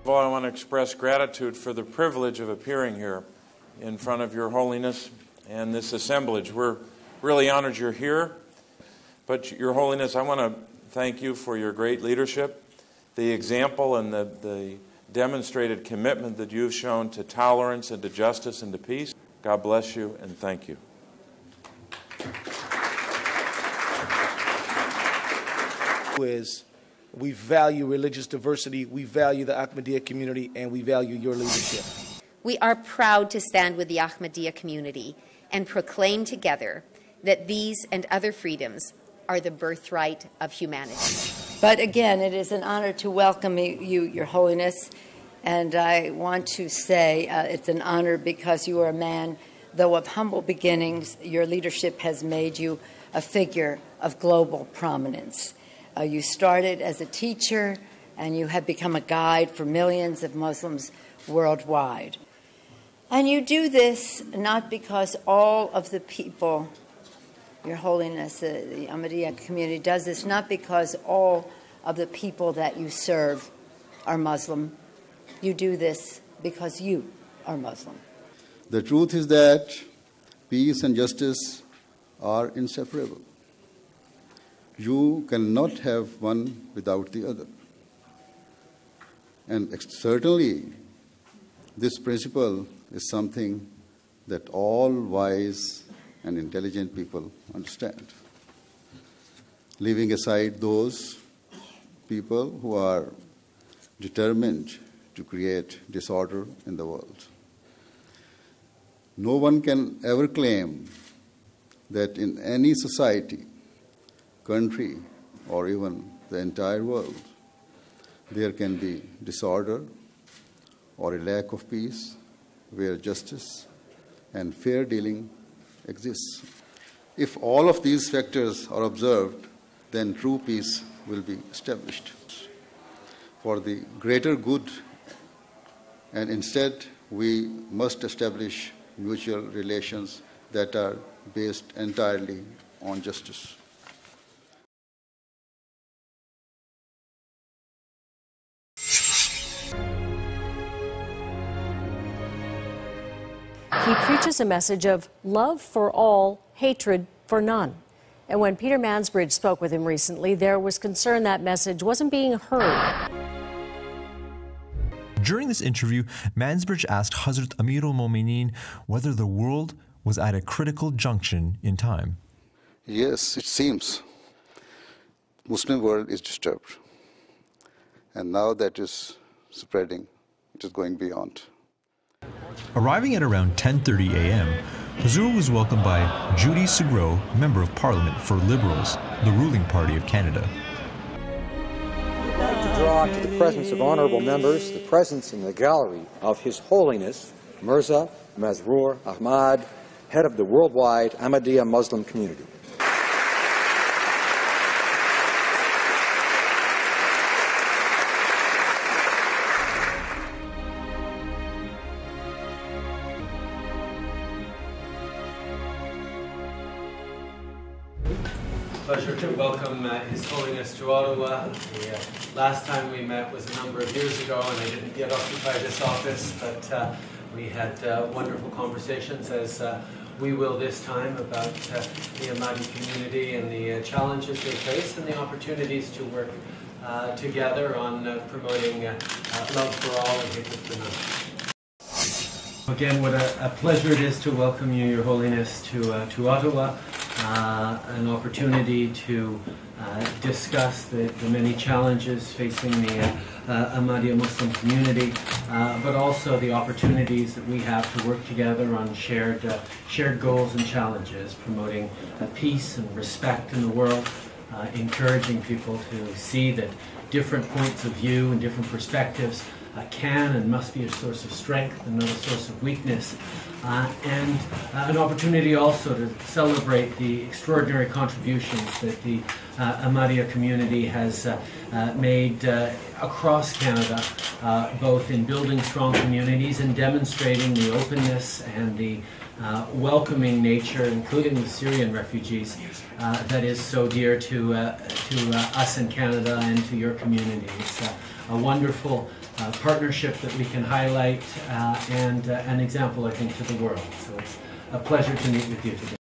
Well, I want to express gratitude for the privilege of appearing here in front of Your Holiness and this assemblage. We're really honored you're here. But Your Holiness, I want to thank you for your great leadership, the example and the demonstrated commitment that you've shown to tolerance and to justice and to peace. God bless you and thank you. We value religious diversity, we value the Ahmadiyya community, and we value your leadership. We are proud to stand with the Ahmadiyya community and proclaim together that these and other freedoms are the birthright of humanity. But again, it is an honor to welcome you, Your Holiness, and I want to say it's an honor because you are a man, though of humble beginnings, your leadership has made you a figure of global prominence. You started as a teacher, and you have become a guide for millions of Muslims worldwide. And you do this not because all of the people, Your Holiness, the Ahmadiyya community does this not because all of the people that you serve are Muslim. You do this because you are Muslim. The truth is that peace and justice are inseparable. You cannot have one without the other. And certainly, this principle is something that all wise and intelligent people understand. Leaving aside those people who are determined to create disorder in the world. No one can ever claim that in any society, country, or even the entire world, there can be disorder or a lack of peace where justice and fair dealing exists. If all of these factors are observed, then true peace will be established for the greater good, and instead we must establish mutual relations that are based entirely on justice. He preaches a message of love for all, hatred for none. And when Peter Mansbridge spoke with him recently, there was concern that message wasn't being heard. During this interview, Mansbridge asked Hazrat Amirul Momineen whether the world was at a critical junction in time. Yes, it seems. Muslim world is disturbed. And now that is spreading, it is going beyond. Arriving at around 10:30 a.m., Hazur was welcomed by Judy Segro, Member of Parliament for Liberals, the ruling party of Canada. I'd like to draw to the presence of honorable members the presence in the gallery of His Holiness Mirza Masroor Ahmad, head of the worldwide Ahmadiyya Muslim community. Pleasure to welcome His Holiness to Ottawa. The last time we met was a number of years ago, and I didn't yet occupy this office, but we had wonderful conversations, as we will this time, about the Ahmadi community and the challenges they face and the opportunities to work together on promoting love for all and hatred for none. Again, what a pleasure it is to welcome you, Your Holiness, to Ottawa. An opportunity to discuss the many challenges facing the Ahmadiyya Muslim community, but also the opportunities that we have to work together on shared goals and challenges, promoting peace and respect in the world, encouraging people to see that different points of view and different perspectives can and must be a source of strength and not a source of weakness, and an opportunity also to celebrate the extraordinary contributions that the Ahmadiyya community has made across Canada, both in building strong communities and demonstrating the openness and the welcoming nature, including the Syrian refugees, that is so dear to us in Canada and to your community. It's a wonderful partnership that we can highlight and an example, I think, to the world. So it's a pleasure to meet with you today.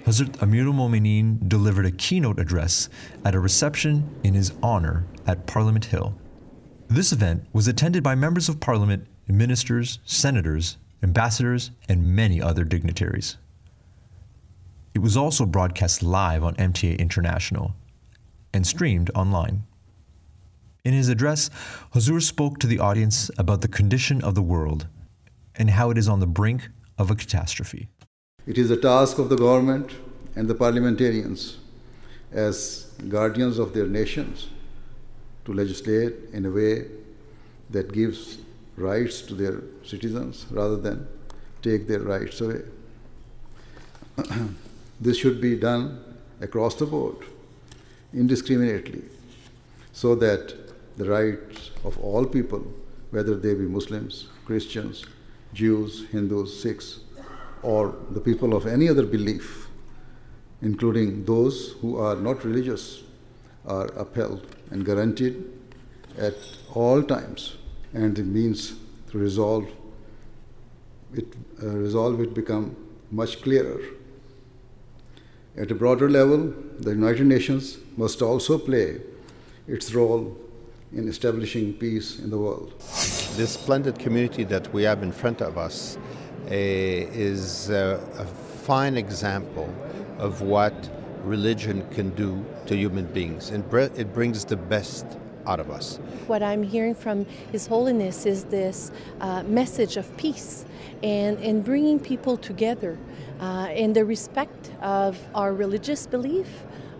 Hazrat Amirul Momineen delivered a keynote address at a reception in his honor at Parliament Hill. This event was attended by members of Parliament, ministers, senators, ambassadors, and many other dignitaries. It was also broadcast live on MTA International and streamed online. In his address, Hazur spoke to the audience about the condition of the world and how it is on the brink of a catastrophe. It is the task of the government and the parliamentarians as guardians of their nations to legislate in a way that gives rights to their citizens rather than take their rights away. This should be done across the board, indiscriminately, so that the rights of all people, whether they be Muslims, Christians, Jews, Hindus, Sikhs, or the people of any other belief, including those who are not religious, are upheld and guaranteed at all times. And it means to resolve it become much clearer. At a broader level, the United Nations must also play its role in establishing peace in the world. This splendid community that we have in front of us is a fine example of what religion can do to human beings. It brings the best out of us. What I'm hearing from His Holiness is this message of peace and bringing people together in the respect of our religious belief,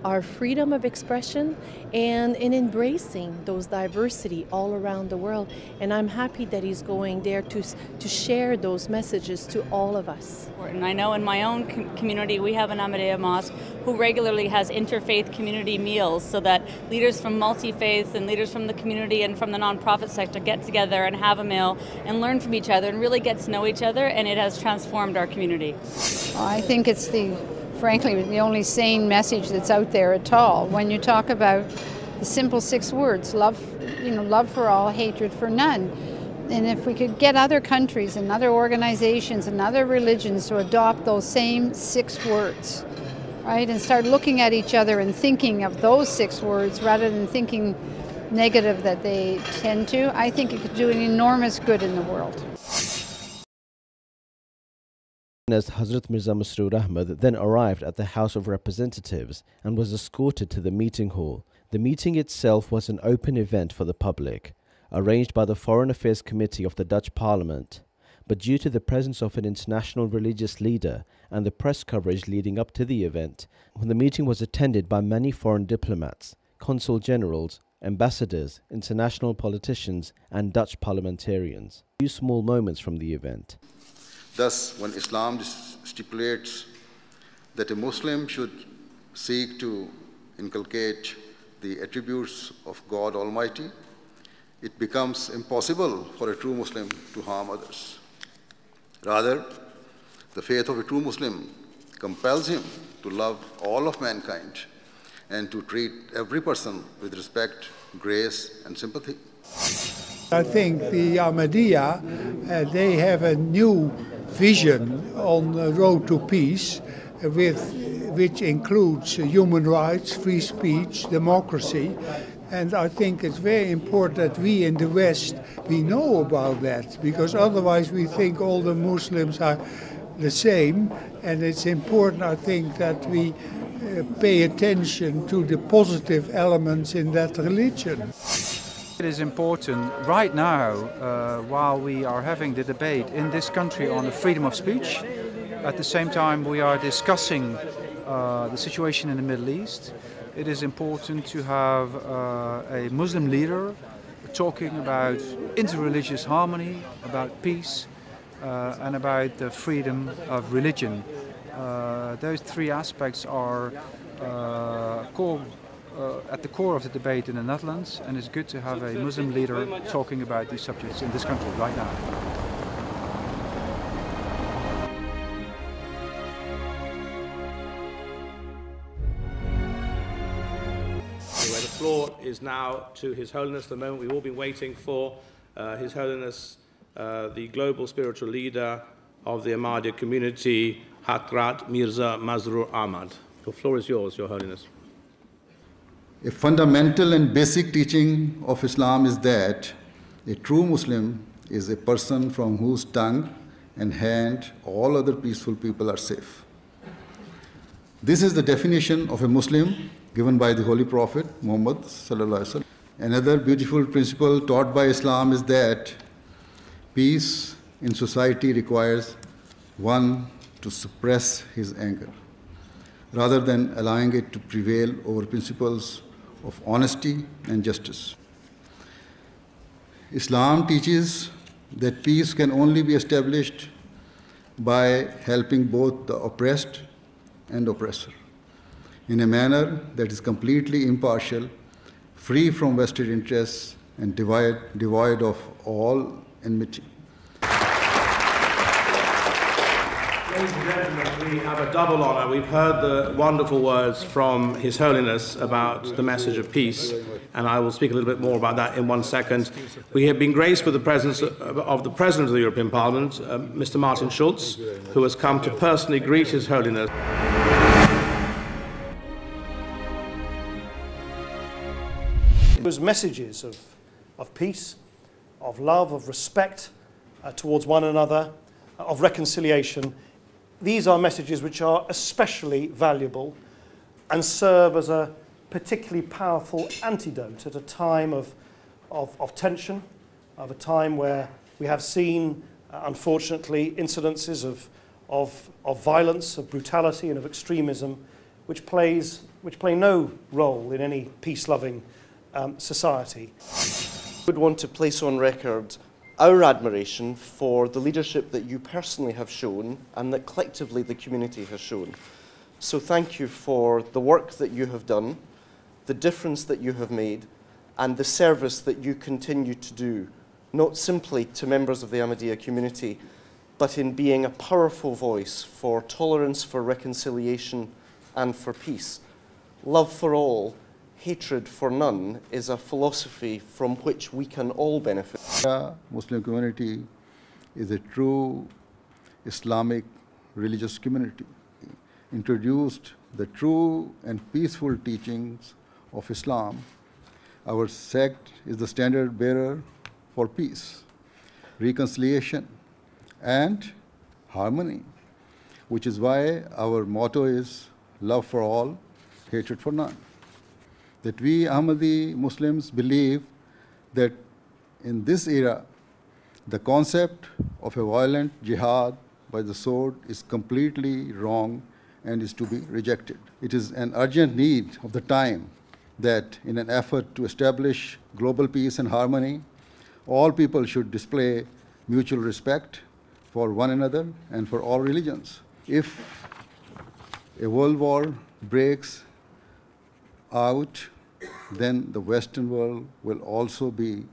our freedom of expression, and in embracing those diversity all around the world. And I'm happy that he's going there to share those messages to all of us. And I know in my own community we have an Ahmadiyya mosque who regularly has interfaith community meals so that leaders from multi-faiths and leaders from the community and from the nonprofit sector get together and have a meal and learn from each other and really get to know each other, and it has transformed our community. I think it's frankly, the only sane message that's out there at all. When you talk about the simple 6 words, love for all, hatred for none. And if we could get other countries and other organizations and other religions to adopt those same 6 words, right, and start looking at each other and thinking of those 6 words rather than thinking negative that they tend to, I think it could do an enormous good in the world. As Hazrat Mirza Masroor Ahmad then arrived at the House of Representatives and was escorted to the meeting hall. The meeting itself was an open event for the public, arranged by the Foreign Affairs Committee of the Dutch Parliament. But due to the presence of an international religious leader and the press coverage leading up to the event, the meeting was attended by many foreign diplomats, consul generals, ambassadors, international politicians, and Dutch parliamentarians. A few small moments from the event. Thus, when Islam stipulates that a Muslim should seek to inculcate the attributes of God Almighty, it becomes impossible for a true Muslim to harm others. Rather, the faith of a true Muslim compels him to love all of mankind and to treat every person with respect, grace, and sympathy. I think the Ahmadiyya, they have a new vision on the road to peace, which includes human rights, free speech, democracy. And I think it's very important that we in the West, we know about that, because otherwise we think all the Muslims are the same. And it's important, I think, that we pay attention to the positive elements in that religion. It is important right now, while we are having the debate in this country on the freedom of speech, at the same time we are discussing the situation in the Middle East. It is important to have a Muslim leader talking about interreligious harmony, about peace, and about the freedom of religion. Those 3 aspects are at the core of the debate in the Netherlands, and it's good to have a Muslim leader talking about these subjects in this country right now. floor is now to His Holiness, the moment we've all been waiting for, His Holiness, the global spiritual leader of the Ahmadiyya community, Hazrat Mirza Masroor Ahmad. The floor is yours, Your Holiness. A fundamental and basic teaching of Islam is that a true Muslim is a person from whose tongue and hand all other peaceful people are safe. This is the definition of a Muslim given by the Holy Prophet Muhammad sallallahu alaihi wasallam. Another beautiful principle taught by Islam is that peace in society requires one to suppress his anger, rather than allowing it to prevail over principles of honesty and justice. Islam teaches that peace can only be established by helping both the oppressed and oppressor in a manner that is completely impartial, free from vested interests, and devoid of all enmity. Ladies and gentlemen, we have a double honor. We've heard the wonderful words from His Holiness about the message of peace, and I will speak a little bit more about that in 1 second. We have been graced with the presence of the President of the European Parliament, Mr. Martin Schulz, who has come to personally greet His Holiness. It was messages of peace, of love, of respect towards one another, of reconciliation. These are messages which are especially valuable and serve as a particularly powerful antidote at a time of tension, of a time where we have seen, unfortunately, incidences of violence, of brutality and of extremism, which play no role in any peace-loving society. I would want to place on record our admiration for the leadership that you personally have shown and that collectively the community has shown. So thank you for the work that you have done, the difference that you have made, and the service that you continue to do, not simply to members of the Ahmadiyya community, but in being a powerful voice for tolerance, for reconciliation, and for peace. Love for all, hatred for none is a philosophy from which we can all benefit. The Muslim community is a true Islamic religious community. Introduced the true and peaceful teachings of Islam. Our sect is the standard bearer for peace, reconciliation, and harmony, which is why our motto is love for all, hatred for none. That we Ahmadi Muslims believe that in this era, the concept of a violent jihad by the sword is completely wrong and is to be rejected. It is an urgent need of the time that in an effort to establish global peace and harmony, all people should display mutual respect for one another and for all religions. If a world war breaks out, then the Western world will also be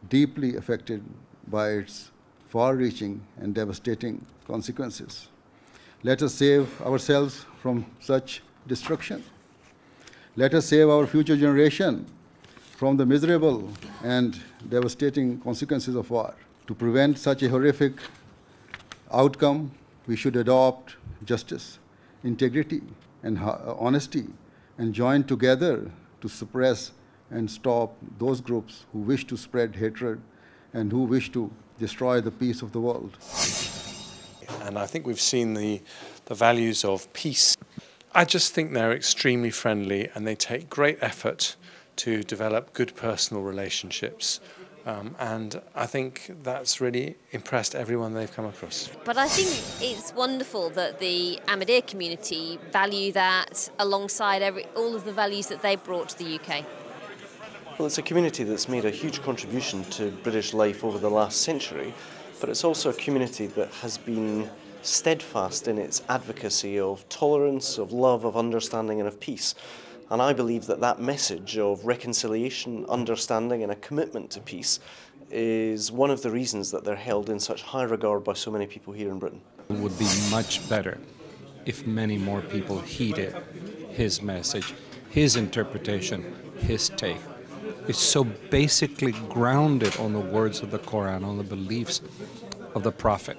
deeply affected by its far-reaching and devastating consequences. Let us save ourselves from such destruction. Let us save our future generation from the miserable and devastating consequences of war. To prevent such a horrific outcome, we should adopt justice, integrity, and honesty, and join together to suppress and stop those groups who wish to spread hatred and who wish to destroy the peace of the world. And I think we've seen the values of peace. I just think they're extremely friendly and they take great effort to develop good personal relationships. And I think that's really impressed everyone they've come across. But I think it's wonderful that the Ahmadiyya community value that alongside all of the values that they brought to the UK. Well, it's a community that's made a huge contribution to British life over the last century, but it's also a community that has been steadfast in its advocacy of tolerance, of love, of understanding and of peace. And I believe that that message of reconciliation, understanding and a commitment to peace is one of the reasons that they're held in such high regard by so many people here in Britain. It would be much better if many more people heeded his message, his interpretation, his take. It's so basically grounded on the words of the Quran, on the beliefs of the Prophet.